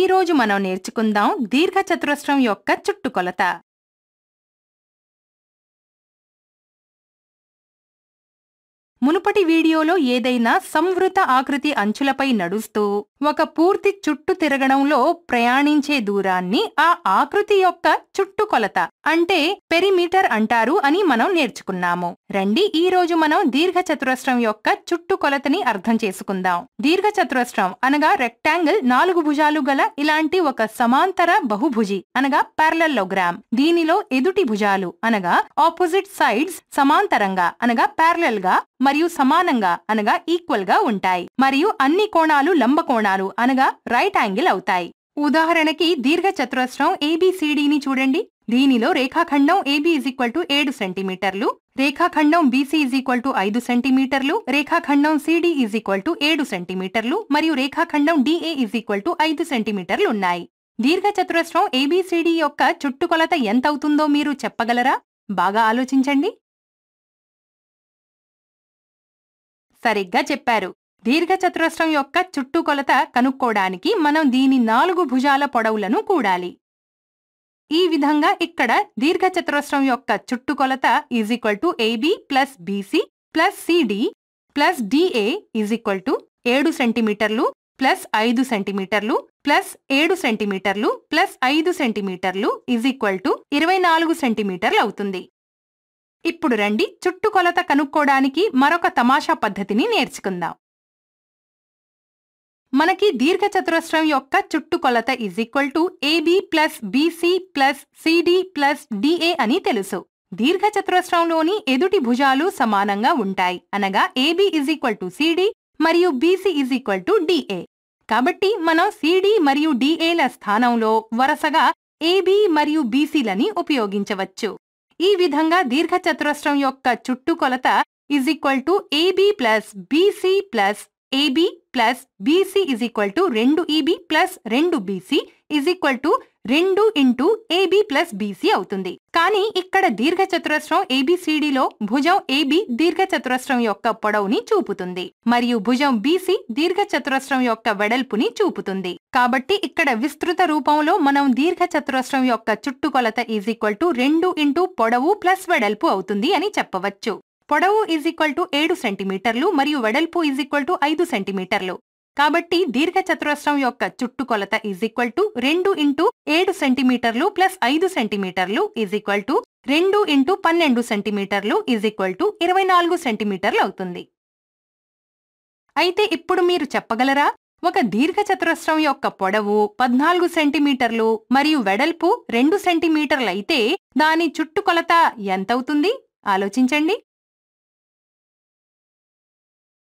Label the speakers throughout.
Speaker 1: ఈరోజు మనం నేర్చుకుందాం దీర్ఘచతురస్రం యొక్క చుట్టుకొలత. మునుపటి వీడియోలో ఏదైనా సంవృత ఆకృతి అంచులపై నడుస్తూ ఒక పూర్తి చుట్టు తిరగడంలో ప్రయాణించే దూరాన్ని ఆ ఆకృతి యొక్క చుట్టుకొలత అంటే పెరిమీటర్ అంటారు అని మనం నేర్చుకున్నాము. రండి ఈరోజు మనం దీర్ఘచతురస్రం యొక్క చుట్టుకొలతని అర్థం చేసుకుందాం. దీర్ఘచతురస్రం అనగా రెక్టాంగిల్ 4 భుజాలు గల ఇలాంటి ఒక సమాంతర బహుభుజి అనగా పారలెలోగ్రామ్. దీనిలో ఎదుటి భుజాలు అనగా ఆపోజిట్ సైడ్స్ సమాంతరంగా అనగా పారలెల్ గా మరియు సమానంగా అనగా ఈక్వల్ గా ఉంటాయి. మరియు అన్ని కోణాలు లంబ కోణాలు అనగా రైట్ యాంగిల్ అవుతాయి. ఉదాహరణకి దీర్ఘచతురస్రం ABCDని చూడండి. దీనిలో రేఖాఖండం AB = 7 సెంటీమీటర్లు, రేఖాఖండం BC = 5 సెంటీమీటర్లు, రేఖాఖండం CD = 7 సెంటీమీటర్లు మరియు రేఖాఖండం DA = 5 సెంటీమీటర్లు ఉన్నాయి. దీర్ఘచతురస్రం ABCD యొక్క చుట్టుకొలత ఎంతవుతుందో మీరు చెప్పగలరా? బాగా ఆలోచించండి. సరిగ్గా చెప్పారు. దీర్ఘచతురస్రం యొక్క చుట్టుకొలత కనుక్కోడానికి మనం దీని 4 భుజాల పొడవులను కూడాలి. ఈ విధంగా ఇక్కడ దీర్ఘచతురస్రం యొక్క చుట్టుకొలత AB + BC + CD + DA 7 సెంటీమీటర్లు + 5 సెంటీమీటర్లు + 7 సెంటీమీటర్లు + 5 సెంటీమీటర్లు 24 సెంటీమీటర్లు అవుతుంది. ఇప్పుడు రండి చుట్టుకొలత కనుక్కోడానికి మరొక తమాషా పద్ధతిని నేర్చుకుందాం. మనకి దీర్ఘచతురస్రం యొక్క చుట్టుకొలత AB + BC + CD + DA అని తెలుసు. దీర్ఘచతురస్రంలోని ఎదుటి భుజాలు సమానంగా ఉంటాయి అనగా AB = CD మరియు BC = DA. కాబట్టి మనం CD మరియు DA ల స్థానంలో వరుసగా AB మరియు BC లని ఉపయోగించవచ్చు. ఈ విధంగా దీర్ఘచతురస్రం యొక్క చుట్టుకొలత AB + BC + AB + BC 2EB + 2BC 2 × AB + BC అవుతుంది. కానీ ఇక్కడ దీర్ఘచతురస్రం ABCDలో భుజం AB దీర్ఘచతురస్రం యొక్క పొడవుని చూపుతుంది మరియు భుజం BC దీర్ఘచతురస్రం యొక్క వెడల్పుని చూపుతుంది. కాబట్టి ఇక్కడ విస్తృత రూపంలో మనం దీర్ఘచతురస్రం యొక్క చుట్టుకొలత 2 × పొడవు + వెడల్పు అవుతుంది అని చెప్పవచ్చు. పొడవు 7 సెంటీమీటర్లు మరియు వెడల్పు 5 సెంటీమీటర్లు. కాబట్టి దీర్ఘచతురస్రం యొక్క చుట్టుకొలత 2 × 7 సెంటీమీటర్లు + 5 సెంటీమీటర్లు 2 × 12 సెంటీమీటర్లు 24 సెంటీమీటర్లు అవుతుంది. అయితే ఇప్పుడు మీరు చెప్పగలరా? ఒక దీర్ఘచతురస్రం యొక్క పొడవు 14 సెంటీమీటర్లు మరియు వెడల్పు 2 సెంటీమీటర్లు అయితే దాని చుట్టుకొలత ఎంతవుతుంది? ఆలోచించండి.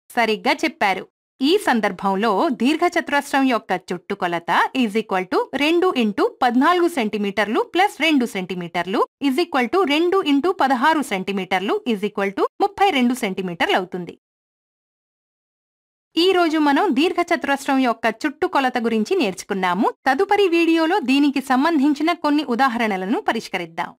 Speaker 1: సరిగ్గా చెప్పారు. ఈ సందర్భంలో దీర్ఘచతురస్రం యొక్క చుట్టుకొలత 2 × 14 సెంటీమీటర్లు + 2 సెంటీమీటర్లు 2 × 16 సెంటీమీటర్లు 32 సెంటీమీటర్లు అవుతుంది. ఈ రోజు మనం దీర్ఘచతురస్రం యొక్క చుట్టుకొలత గురించి నేర్చుకున్నాము. తదుపరి వీడియోలో దీనికి సంబంధించిన కొన్ని ఉదాహరణలను పరిష్కరిద్దాం.